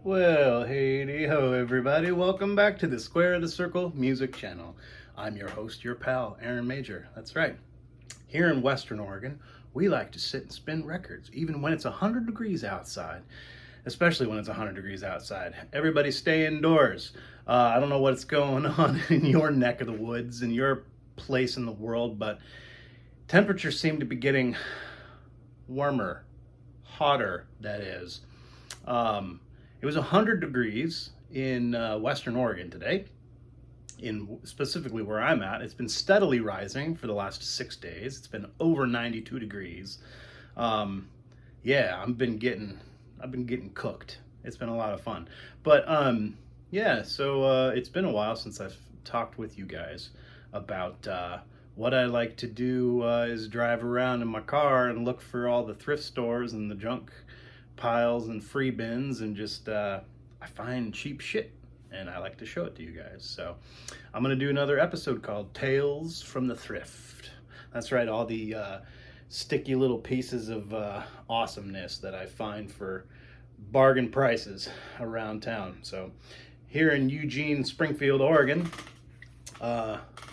Well, hey ho, everybody. Welcome back to the Square of the Circle Music Channel. I'm your host, your pal, Aaron Major. That's right. Here in Western Oregon, we like to sit and spin records, even when it's 100 degrees outside, especially when it's 100 degrees outside. Everybody stay indoors. I don't know what's going on in your neck of the woods, in your place in the world, but temperatures seem to be getting warmer, hotter, that is. It was 100 degrees in Western Oregon today, in specifically where I'm at. It's been steadily rising for the last 6 days. It's been over 92 degrees. Yeah, I've been getting cooked. It's been a lot of fun. But yeah, so it's been a while since I've talked with you guys about what I like to do is drive around in my car and look for all the thrift stores and the junk piles and free bins, and just I find cheap shit and I like to show it to you guys. So I'm gonna do another episode called Tales from the Thrift. That's right, all the sticky little pieces of awesomeness that I find for bargain prices around town. So here in Eugene, Springfield, Oregon,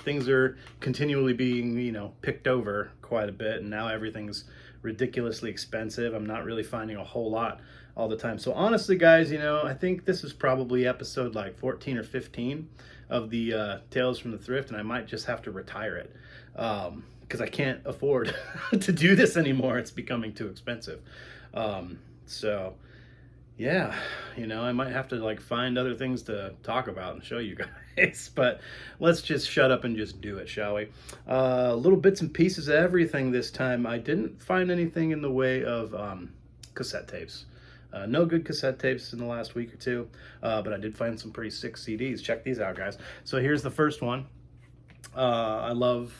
things are continually being, picked over quite a bit, and now everything's ridiculously expensive. I'm not really finding a whole lot all the time. So honestly, guys, I think this is probably episode like 14 or 15 of the Tales from the Thrift, and I might just have to retire it because I can't afford to do this anymore. It's becoming too expensive. So yeah, I might have to like find other things to talk about and show you guys, but let's just shut up and just do it, shall we? Little bits and pieces of everything this time. I didn't find anything in the way of cassette tapes. No good cassette tapes in the last week or two, but I did find some pretty sick CDs. Check these out, guys. So here's the first one. I love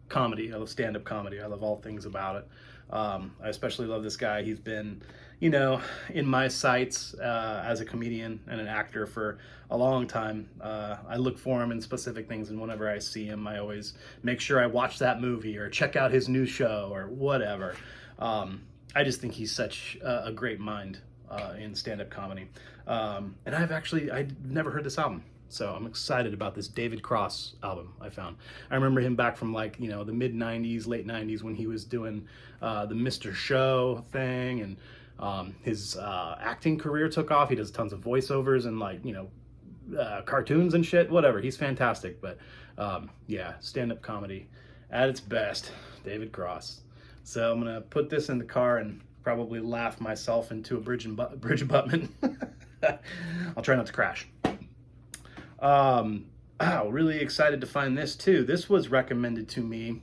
comedy. I love stand-up comedy. I love all things about it. I especially love this guy. He's been, in my sights as a comedian and an actor for a long time. I look for him in specific things, and whenever I see him, I always make sure I watch that movie or check out his new show or whatever. I just think he's such a great mind in stand-up comedy. And I've never heard this album. So I'm excited about this David Cross album I found. I remember him back from the mid 90s, late 90s, when he was doing the Mr. Show thing, and his acting career took off. He does tons of voiceovers and cartoons and shit, whatever. He's fantastic. But yeah, stand-up comedy at its best, David Cross. So I'm gonna put this in the car and probably laugh myself into a bridge abutment. I'll try not to crash. Really excited to find this too. This was recommended to me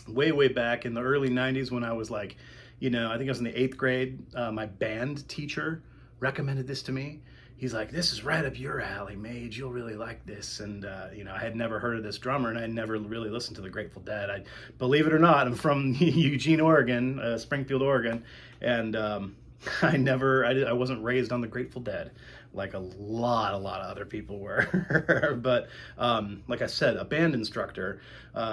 way back in the early 90s when I was I think I was in the 8th grade. My band teacher recommended this to me. He's like, this is right up your alley, Mage. You'll really like this. And, I had never heard of this drummer, and I had never really listened to the Grateful Dead. Believe it or not, I'm from Eugene, Oregon, Springfield, Oregon. And I wasn't raised on the Grateful Dead like a lot of other people were. But like I said, a band instructor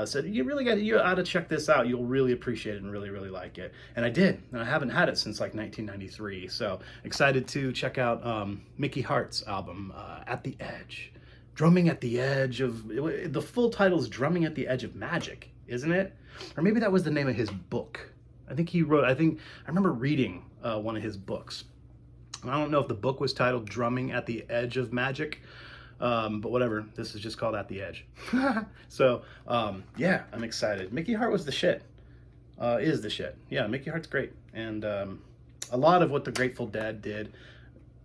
said, you ought to check this out. You'll really appreciate it and really like it. And I did, and I haven't had it since 1993. So excited to check out Mickey Hart's album, At the Edge. Drumming at the Edge of, the full title is Drumming at the Edge of Magic, isn't it? Or maybe that was the name of his book. I remember reading one of his books. I don't know if the book was titled Drumming at the Edge of Magic, but whatever. This is just called At the Edge. So, yeah, I'm excited. Mickey Hart was the shit. Is the shit. Yeah, Mickey Hart's great. And a lot of what the Grateful Dead did,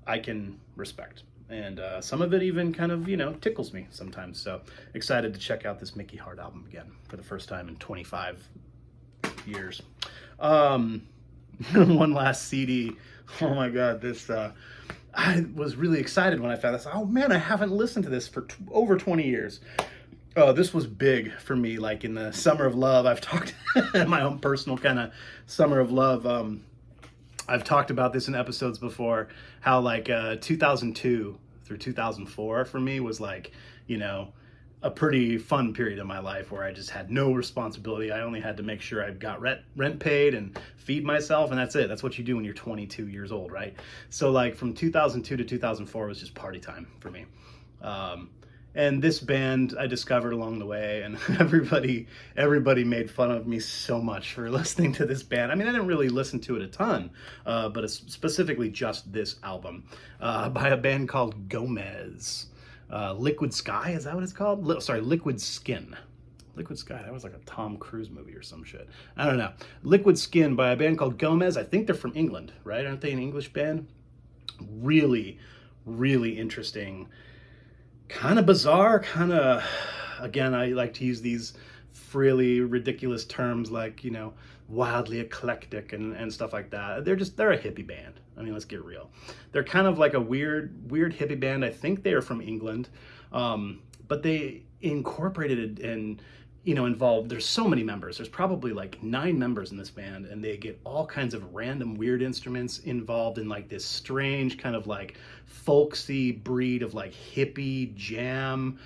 I can respect. And some of it even kind of, tickles me sometimes. So excited to check out this Mickey Hart album again for the first time in 25 years. One last CD. Oh my God, this, I was really excited when I found this. Oh man, I haven't listened to this for over 20 years. This was big for me, like in the Summer of Love. I've talked my own personal kind of Summer of Love. I've talked about this in episodes before, how 2002 through 2004 for me was a pretty fun period in my life where I just had no responsibility. I only had to make sure I got rent paid and feed myself, and that's it. That's what you do when you're 22 years old, right? So like from 2002 to 2004 was just party time for me. And this band I discovered along the way, and everybody made fun of me so much for listening to this band. I mean, I didn't really listen to it a ton, but it's specifically just this album by a band called Gomez. Liquid Sky, is that what it's called? Sorry, Liquid Skin. Liquid Sky, that was like a Tom Cruise movie or some shit. I don't know. Liquid Skin by a band called Gomez. I think they're from England, right? Aren't they an English band? Really, really interesting. Kind of bizarre, kind of, again, I like to use these frilly, ridiculous terms like, you know, wildly eclectic and stuff like that. They're a hippie band. I mean, let's get real. They're kind of like a weird hippie band. I think they are from England, but they incorporated and, you know, involved, there's so many members. There's probably like 9 members in this band, and they get all kinds of random weird instruments involved in like this strange kind of like folksy breed of like hippie jam,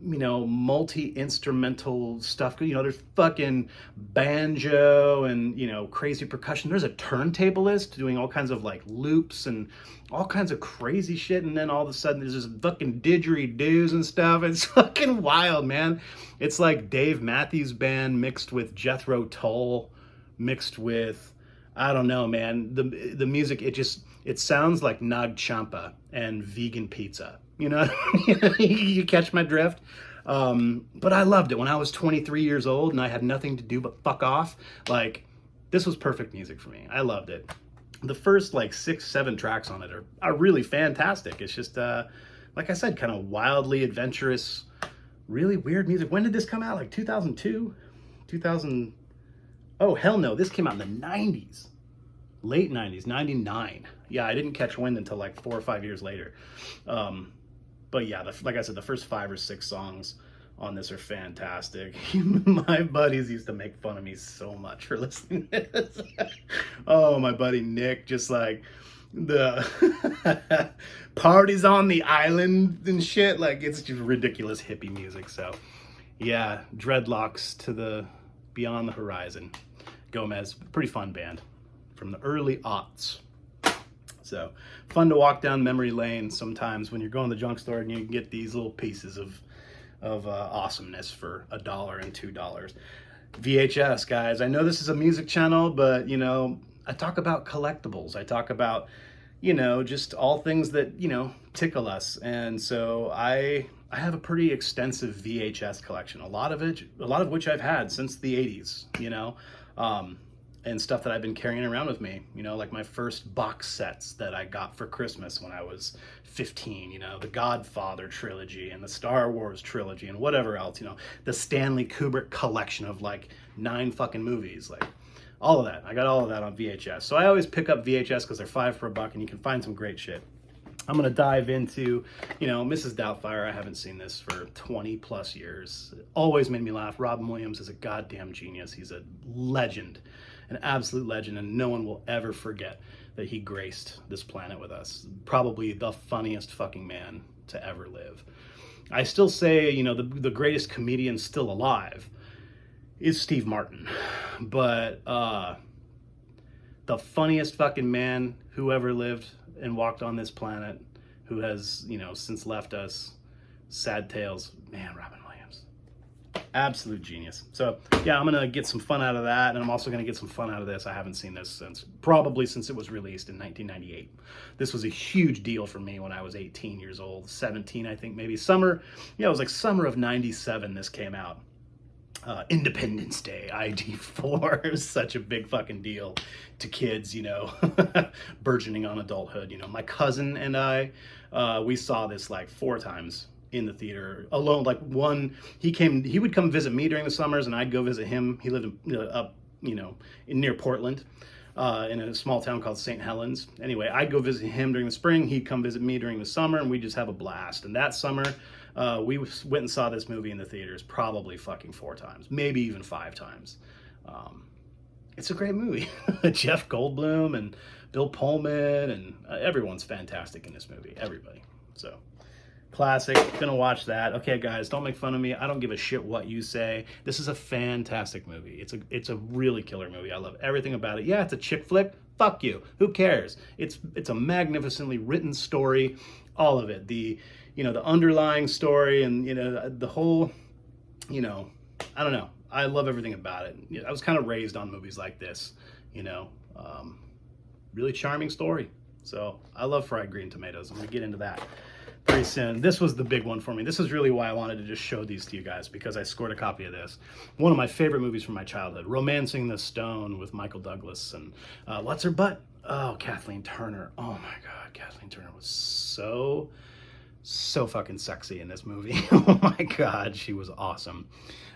you know, multi-instrumental stuff. You know, there's fucking banjo and, you know, crazy percussion. There's a turntablist doing all kinds of like loops and all kinds of crazy shit. And then all of a sudden there's just fucking didgeridoos and stuff. It's fucking wild, man. It's like Dave Matthews Band mixed with Jethro Tull, mixed with, I don't know, man. The music, it sounds like Nag Champa and vegan pizza. You know, you catch my drift? But I loved it when I was 23 years old and I had nothing to do but fuck off. Like, this was perfect music for me. I loved it. The first like 6-7 tracks on it are really fantastic. It's just, like I said, kind of wildly adventurous, really weird music. When did this come out? Like 2002? 2000? Oh, hell no. This came out in the 90s. Late 90s, 99. Yeah, I didn't catch wind until like 4 or 5 years later. But yeah, like I said, the first 5 or 6 songs on this are fantastic. My buddies used to make fun of me so much for listening to this. Oh, my buddy Nick, just like the parties on the island and shit. Like, it's just ridiculous hippie music. So yeah, dreadlocks to the beyond the horizon. Gomez, pretty fun band from the early aughts. So fun to walk down memory lane sometimes when you're going to the junk store and you can get these little pieces of awesomeness for $1 and $2. VHS, guys. I know this is a music channel, but you know, I talk about collectibles. I talk about, you know, just all things that, you know, tickle us. And so I have a pretty extensive VHS collection. A lot of which I've had since the 80s, you know. And stuff that I've been carrying around with me, you know, like my first box sets that I got for Christmas when I was 15, you know, the Godfather trilogy and the Star Wars trilogy and whatever else, you know, the Stanley Kubrick collection of like 9 fucking movies, like all of that. I got all of that on VHS. So I always pick up VHS because they're $5 for $1 and you can find some great shit. I'm going to dive into, you know, Mrs. Doubtfire. I haven't seen this for 20 plus years. It always made me laugh. Robin Williams is a goddamn genius. He's a legend. An absolute legend, and no one will ever forget that he graced this planet with us. Probably the funniest fucking man to ever live. I still say, you know, the greatest comedian still alive is Steve Martin. But the funniest fucking man who ever lived and walked on this planet, who has, you know, since left us, sad tales, man, Robin Williams. Absolute genius. So yeah, I'm gonna get some fun out of that, and I'm also gonna get some fun out of this. I haven't seen this since it was released in 1998. This was a huge deal for me when I was 18 years old, 17, I think, maybe summer. Yeah, it was like summer of 97 this came out. Independence Day, ID4. It was such a big fucking deal to kids, you know, burgeoning on adulthood. You know, my cousin and I, we saw this like 4 times in the theater alone. Like he would come visit me during the summers and I'd go visit him. He lived up, you know, near Portland, in a small town called St. Helens. Anyway, I'd go visit him during the spring. He'd come visit me during the summer, and we'd just have a blast. And that summer, we went and saw this movie in the theaters probably fucking 4 times, maybe even 5 times. It's a great movie. Jeff Goldblum and Bill Pullman and everyone's fantastic in this movie. Everybody. So Classic. Gonna watch that. Okay, guys, don't make fun of me. I don't give a shit what you say. This is a fantastic movie. It's a really killer movie. I love everything about it. Yeah, it's a chick flick. Fuck you. Who cares? It's a magnificently written story. All of it. The underlying story, and the whole, I don't know. I love everything about it. I was kind of raised on movies like this. Really charming story. So I love fried green tomatoes. I'm gonna get into that pretty soon. This was the big one for me. This is really why I wanted to just show these to you guys, because I scored a copy of this. One of my favorite movies from my childhood, Romancing the Stone with Michael Douglas and what's her butt? Oh, Kathleen Turner. Oh my God, Kathleen Turner was so fucking sexy in this movie. Oh my God, she was awesome.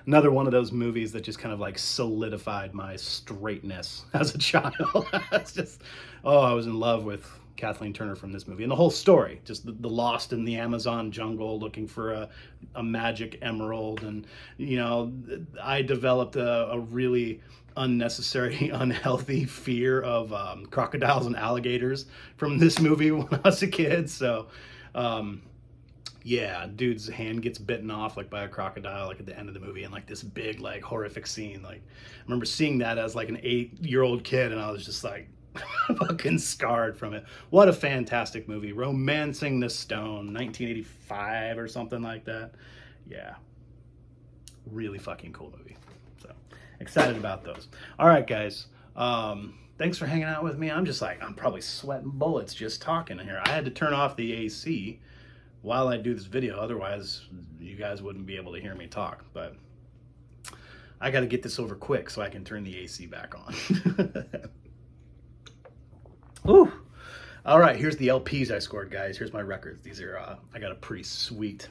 Another one of those movies that just kind of like solidified my straightness as a child. It's just, I was in love with Kathleen Turner from this movie, and the whole story, just the lost in the Amazon jungle looking for a magic emerald. And I developed a really unnecessary, unhealthy fear of crocodiles and alligators from this movie when I was a kid. So yeah, dude's hand gets bitten off like by a crocodile like at the end of the movie, and like this big like horrific scene. Like I remember seeing that as like an 8-year-old kid, and I was just like fucking scarred from it. What a fantastic movie. Romancing the Stone, 1985 or something like that. Yeah, really fucking cool movie. So excited about those. All right, guys, thanks for hanging out with me. I'm probably sweating bullets just talking here. I had to turn off the AC while I do this video, otherwise you guys wouldn't be able to hear me talk. But I got to get this over quick so I can turn the AC back on. Ooh. All right, here's the LPs I scored, guys. Here's my records. These are, I got a pretty sweet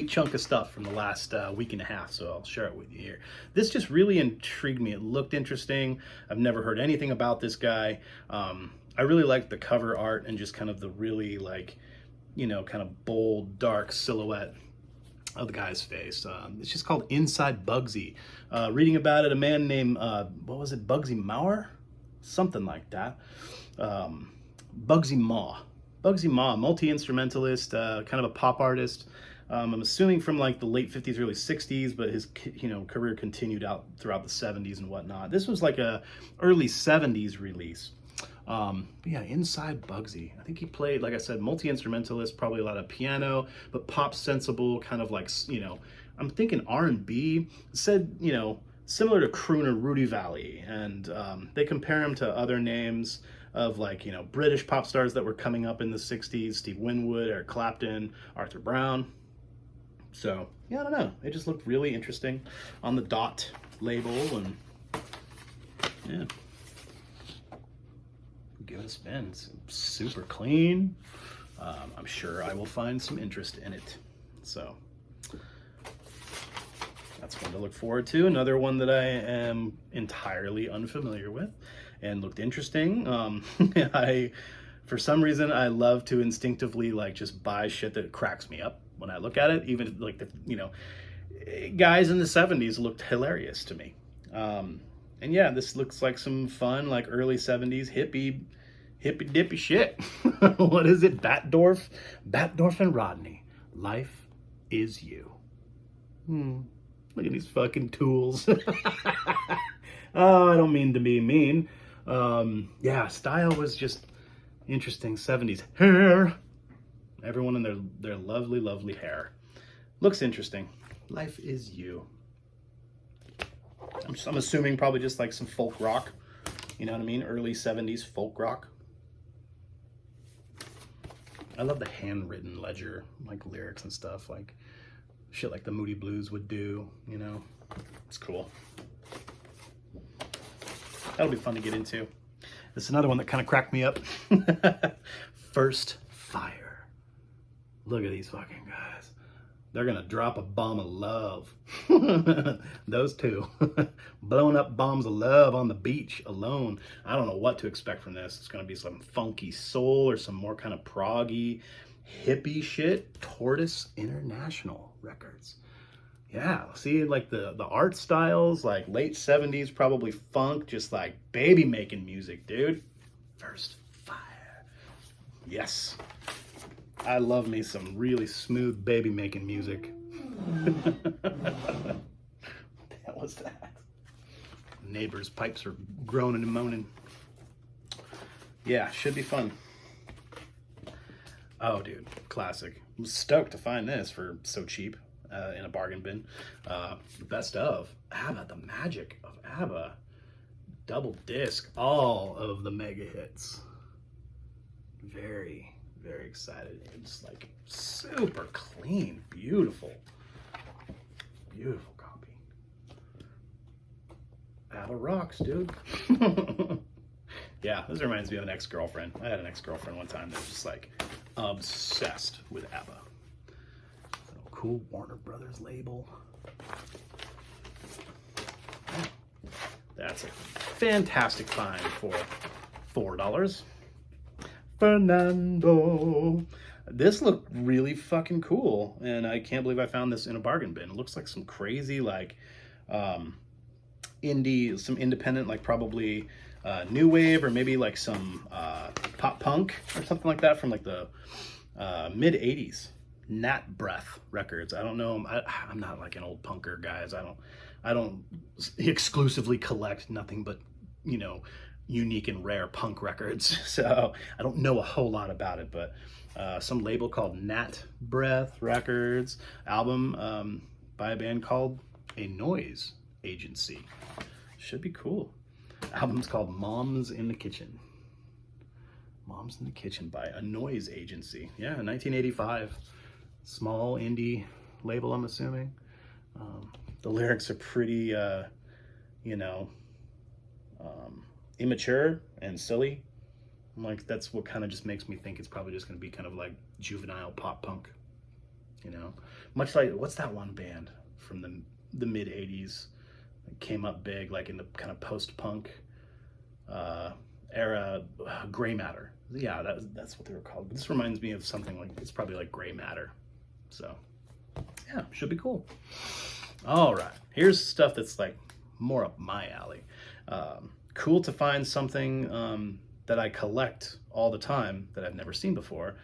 chunk of stuff from the last week and a half, so I'll share it with you here. This just really intrigued me. It looked interesting. I've never heard anything about this guy. I really liked the cover art and just kind of the really like, kind of bold, dark silhouette of the guy's face. It's just called Inside Bugsy. Reading about it, a man named, what was it, Bugsy Maurer? Something like that. Bugsy Maw, multi-instrumentalist, kind of a pop artist. I'm assuming from like the late 50s, early 60s, but his career continued out throughout the 70s and whatnot. This was like a early 70s release. But yeah, Inside Bugsy. I think he played, like I said, multi-instrumentalist, probably a lot of piano, but pop sensible, kind of like, I'm thinking R&B. Said, similar to crooner Rudy Valley. And they compare him to other names of like, British pop stars that were coming up in the 60s, Steve Winwood, Eric Clapton, Arthur Brown. So, yeah, I don't know. It just looked really interesting on the Dot label, and yeah. Give it a spin. It's super clean. I'm sure I will find some interest in it. So that's one to look forward to. Another one that I am entirely unfamiliar with and looked interesting. For some reason, I love to instinctively like just buy shit that cracks me up when I look at it. Even like guys in the 70s looked hilarious to me. And yeah, this looks like some fun, like early 70s hippie dippy shit. What is it? Batdorf and Rodney. Life is you. Look at these fucking tools. Oh, I don't mean to be mean. Yeah, style was just interesting. 70s hair. Everyone in their lovely, lovely hair. Looks interesting. Life is you. I'm assuming probably just like some folk rock. You know what I mean? Early 70s folk rock. I love the handwritten ledger, like lyrics and stuff, like shit like the Moody Blues would do, It's cool. That'll be fun to get into. This is another one that kind of cracked me up. First Fire. Look at these fucking guys. They're gonna drop a bomb of love. Those two. Blowing up bombs of love on the beach alone. I don't know what to expect from this. It's gonna be some funky soul or some more kind of proggy, hippie shit. Tortoise International Records. Yeah, see, like the art styles, like late 70s, probably funk, just like baby making music, dude. First Fire. Yes. I love me some really smooth baby making music. What the hell was that? Neighbors' pipes are groaning and moaning. Yeah, should be fun. Oh, dude, classic. I'm stoked to find this for so cheap in a bargain bin. The best of ABBA, the magic of ABBA. Double disc, all of the mega hits. Very, very excited. It's like super clean, beautiful. Beautiful copy. ABBA rocks, dude. Yeah, this reminds me of an ex-girlfriend. I had an ex-girlfriend one time that was just like obsessed with ABBA. Little cool Warner Brothers label. That's a fantastic find for $4. Fernando. This looked really fucking cool, and I can't believe I found this in a bargain bin. It looks like some crazy, like, indie, some independent, like probably new wave, or maybe like some pop punk or something like that from like the mid 80s. Nat Breath Records. I don't know. I'm not like an old punker, guys. I don't exclusively collect nothing but, you know, unique and rare punk records. So I don't know a whole lot about it, but some label called Nat Breath Records, album by a band called A Noise Agency. Should be cool. Album's called Moms in the Kitchen. Moms in the Kitchen by A Noise Agency. Yeah, 1985. Small indie label, I'm assuming. The lyrics are pretty, you know, immature and silly. Like, that's what kind of just makes me think it's probably just going to be kind of like juvenile pop punk, you know? Much like, what's that one band from the mid 80s that came up big, like in the kind of post-punk era, Gray Matter. Yeah, that's what they were called. But this reminds me of something like, it's probably like Gray Matter. So, yeah, should be cool. All right, here's stuff that's like more up my alley. Cool to find something that I collect all the time that I've never seen before.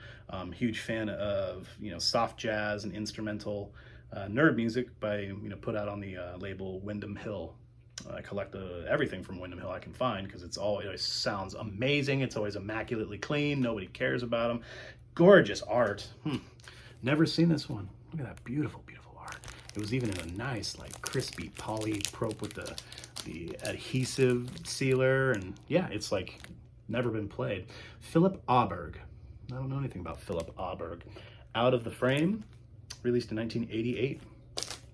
Huge fan of, you know, soft jazz and instrumental nerd music by, you know, put out on the label Windham Hill. I collect everything from Windham Hill I can find because it always sounds amazing. It's always immaculately clean. Nobody cares about them. Gorgeous art. Never seen this one. Look at that beautiful, beautiful art. It was even in a nice, like, crispy polyprop with the adhesive sealer, and yeah, it's like never been played. Philip Auberg. I don't know anything about Philip Auberg. Out of the Frame, released in 1988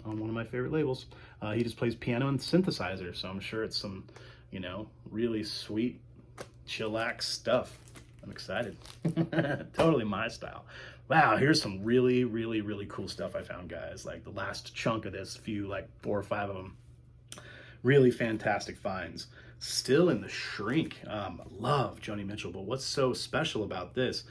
on one of my favorite labels. He just plays piano and synthesizer, so I'm sure it's some, you know, really sweet, chillax stuff. I'm excited. Totally my style. Wow, here's some really, really, really cool stuff I found, guys. Like the last chunk of this, like 4 or 5 of them. Really fantastic finds. Still in the shrink. Love Joni Mitchell, but what's so special about this?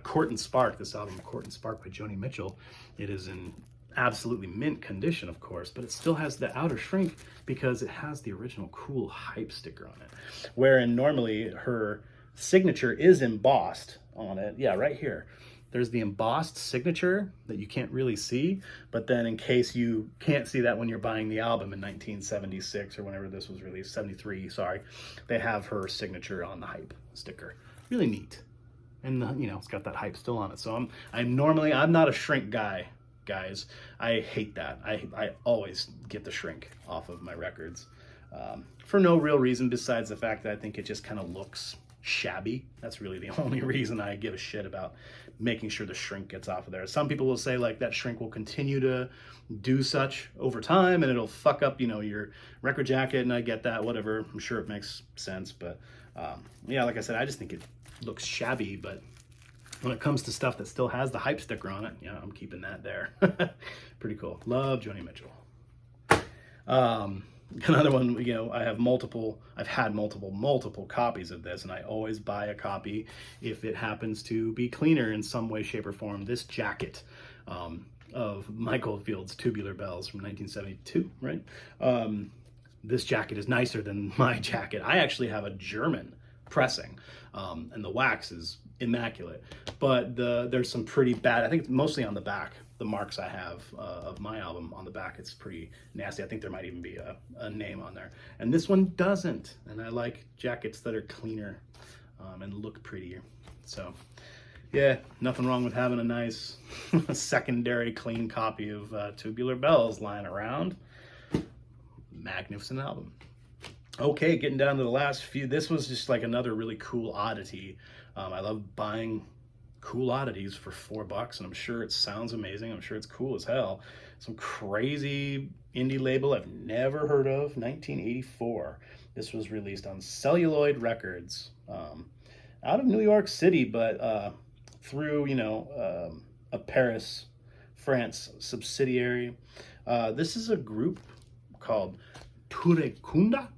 Court and Spark, this album, Court and Spark by Joni Mitchell. It is in absolutely mint condition, of course, but it still has the outer shrink because it has the original cool hype sticker on it. Wherein normally her signature is embossed on it. Yeah, right here. There's the embossed signature that you can't really see, but then in case you can't see that when you're buying the album in 1976 or whenever this was released, 73, sorry, they have her signature on the hype sticker. Really neat. And you know, it's got that hype still on it. So I'm not a shrink guy, guys. I hate that. I always get the shrink off of my records for no real reason besides the fact that I think it just kind of looks shabby. That's really the only reason I give a shit about making sure the shrink gets off of there. Some people will say like that shrink will continue to do such over time and it'll fuck up, you know, your record jacket, and I get that, whatever. I'm sure it makes sense, but yeah, like I said, I just think it looks shabby. But when it comes to stuff that still has the hype sticker on it, yeah, I'm keeping that there. Pretty cool. Love Joni Mitchell. Another one, you know, I've had multiple copies of this, and I always buy a copy if it happens to be cleaner in some way, shape, or form. This jacket of Mike Oldfield's Tubular Bells from 1972, right? This jacket is nicer than my jacket. I actually have a German pressing, and the wax is immaculate. But there's some pretty bad, I think mostly on the back, the marks I have of my album on the back, it's pretty nasty. I think there might even be a name on there. And this one doesn't. And I like jackets that are cleaner and look prettier. So yeah, nothing wrong with having a nice secondary clean copy of Tubular Bells lying around. Magnificent album. Okay, getting down to the last few. This was just like another really cool oddity. I love buying cool oddities for $4, and I'm sure it sounds amazing. I'm sure it's cool as hell. Some crazy indie label I've never heard of, 1984. This was released on Celluloid Records, out of New York City, but through, you know, a Paris, France subsidiary. This is a group called Turekunda.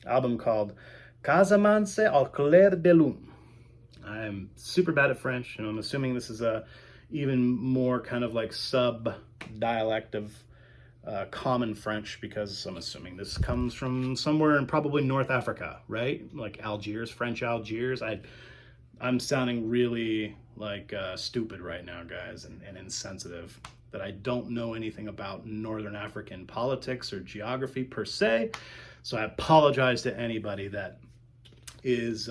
Album called Casamance au clair de lune. I'm super bad at French, and I'm assuming this is a even more kind of like sub-dialect of common French, because I'm assuming this comes from somewhere in probably North Africa, right? Like Algiers, French Algiers. I'm sounding really like stupid right now, guys, and insensitive, that I don't know anything about Northern African politics or geography per se. So I apologize to anybody that is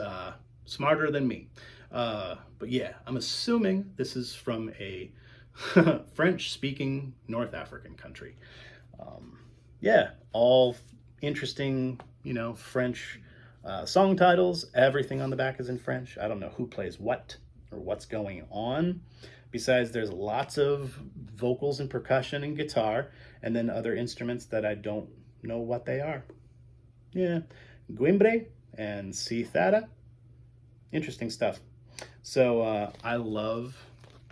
smarter than me. But yeah, I'm assuming this is from a French-speaking North African country. Yeah, all interesting, you know, French song titles. Everything on the back is in French. I don't know who plays what or what's going on. Besides, there's lots of vocals and percussion and guitar, and then other instruments that I don't know what they are. Yeah, guimbre and cithara. Interesting stuff. So I love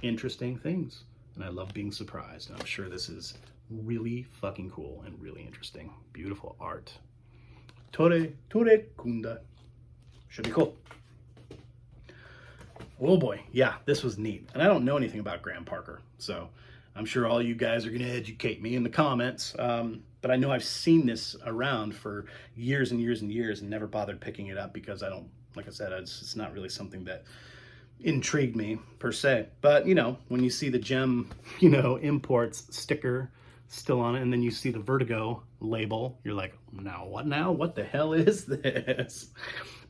interesting things, and I love being surprised. And I'm sure this is really fucking cool and really interesting. Beautiful art. Turekunda. Should be cool. Oh boy, yeah, this was neat. And I don't know anything about Graham Parker, so I'm sure all you guys are going to educate me in the comments. But I know I've seen this around for years and years and years and never bothered picking it up because I don't, like I said, it's not really something that intrigued me per se. But, you know, when you see the Gem, you know, imports sticker still on it, and then you see the Vertigo label, you're like, now what now? What the hell is this?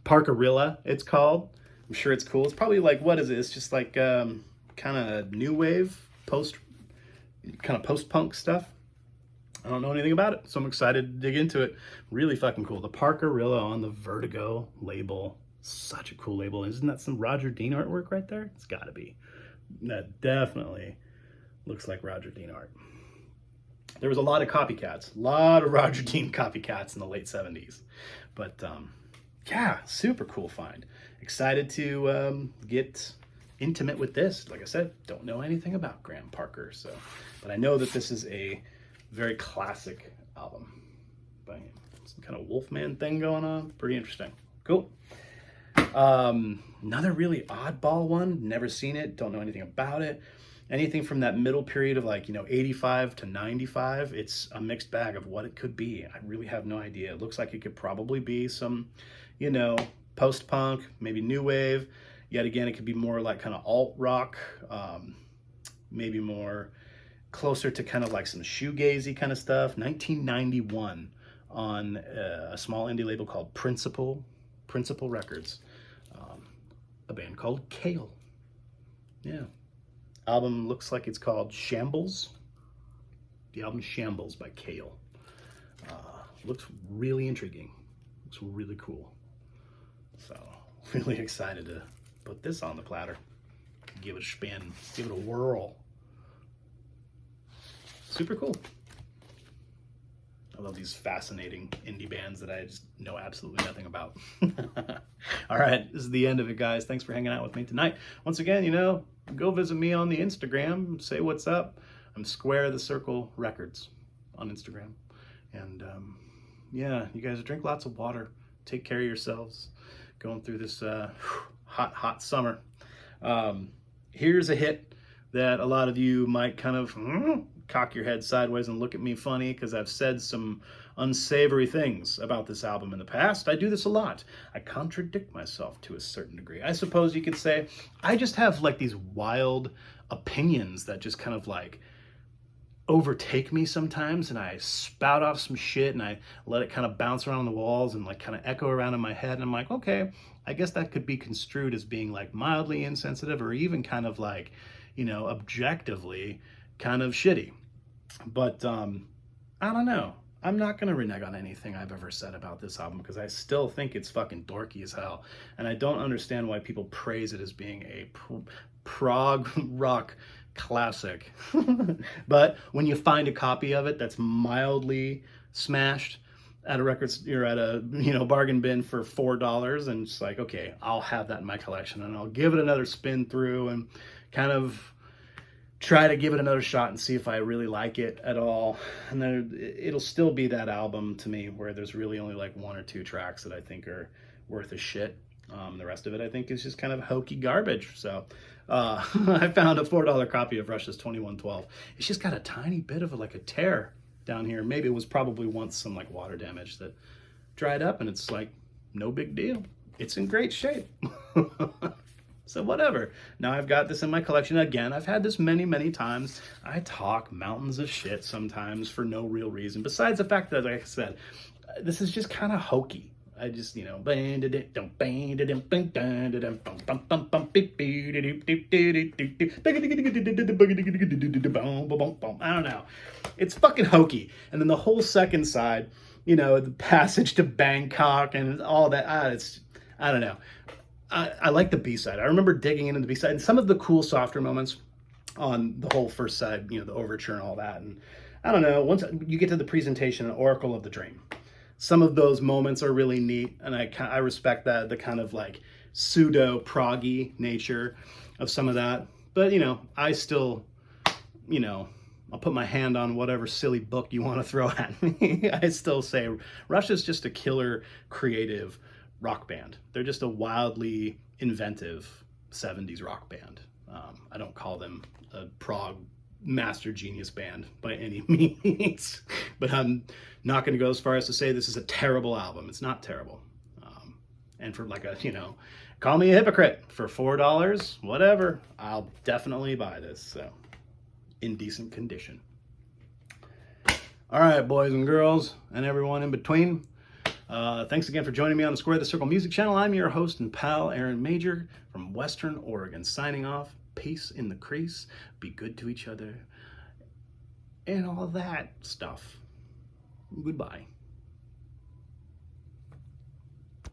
Parkerilla, it's called. I'm sure it's cool. It's probably like, what is it? It's just like kind of new wave, post-punk stuff. I don't know anything about it, so I'm excited to dig into it. Really fucking cool. The Parkerilla on the Vertigo label. Such a cool label. Isn't that some Roger Dean artwork right there? It's got to be. That definitely looks like Roger Dean art. There was a lot of copycats. A lot of Roger Dean copycats in the late 70s. But yeah, super cool find. Excited to get intimate with this. Like I said, don't know anything about Graham Parker, so, but I know that this is a very classic album. But some kind of Wolfman thing going on. Pretty interesting. Cool. Another really oddball one. Never seen it. Don't know anything about it. Anything from that middle period of like, you know, 85 to 95. It's a mixed bag of what it could be. I really have no idea. It looks like it could probably be some, you know, post-punk, maybe new wave. Yet again, it could be more like kind of alt rock, maybe more closer to kind of like some shoegazy kind of stuff. 1991 on a small indie label called Principal Records. A band called Kale. Yeah. Album looks like it's called Shambles. The album Shambles by Kale. Looks really intriguing. Looks really cool. So, really excited to put this on the platter. Give it a spin. Give it a whirl. Super cool. I love these fascinating indie bands that I just know absolutely nothing about. All right, this is the end of it, guys. Thanks for hanging out with me tonight. Once again, you know, go visit me on the Instagram. Say what's up. I'm Square the Circle Records on Instagram. And yeah, you guys drink lots of water. Take care of yourselves. Going through this hot summer. Here's a hit that a lot of you might kind of cock your head sideways and look at me funny because I've said some unsavory things about this album in the past. I do this a lot. I contradict myself to a certain degree. I suppose you could say I just have like these wild opinions that just kind of like overtake me sometimes, and I spout off some shit and I let it kind of bounce around the walls and like kind of echo around in my head, and I'm like, okay, I guess that could be construed as being like mildly insensitive or even kind of like, you know, objectively kind of shitty. But I don't know. I'm not going to renege on anything I've ever said about this album because I still think it's fucking dorky as hell. And I don't understand why people praise it as being a prog rock classic. But when you find a copy of it that's mildly smashed at a records, you're at a, you know, bargain bin for $4, and it's like, okay, I'll have that in my collection and I'll give it another spin through and kind of try to give it another shot and see if I really like it at all. And then it'll still be that album to me where there's really only like 1 or 2 tracks that I think are worth a shit. The rest of it I think is just kind of hokey garbage. So I found a $4 copy of Rush's 2112. It's just got a tiny bit of like a tear down here. Maybe it was probably once some like water damage that dried up, and it's like no big deal. It's in great shape. So whatever. Now I've got this in my collection again. I've had this many, many times. I talk mountains of shit sometimes for no real reason. Besides the fact that, like I said, this is just kind of hokey. I just, you know, I don't know. It's fucking hokey. And then the whole second side, you know, the passage to Bangkok and all that, it's, I don't know. I like the B-side. I remember digging into the B-side and some of the cool softer moments on the whole first side, you know, the overture and all that. And I don't know, once you get to the presentation, Oracle of the Dream, some of those moments are really neat. And I respect that, the kind of like pseudo proggy nature of some of that. But, you know, I still, you know, I'll put my hand on whatever silly book you want to throw at me. I still say Rush is just a killer creative rock band. They're just a wildly inventive 70s rock band. I don't call them a prog master genius band by any means, but I'm not going to go as far as to say this is a terrible album. It's not terrible. And for like a, you know, call me a hypocrite, for $4, whatever, I'll definitely buy this. So in decent condition. All right, boys and girls and everyone in between. Thanks again for joining me on the Square the Circle Music Channel. I'm your host and pal, Aaron Major from Western Oregon, signing off. Peace in the crease. Be good to each other. And all that stuff. Goodbye.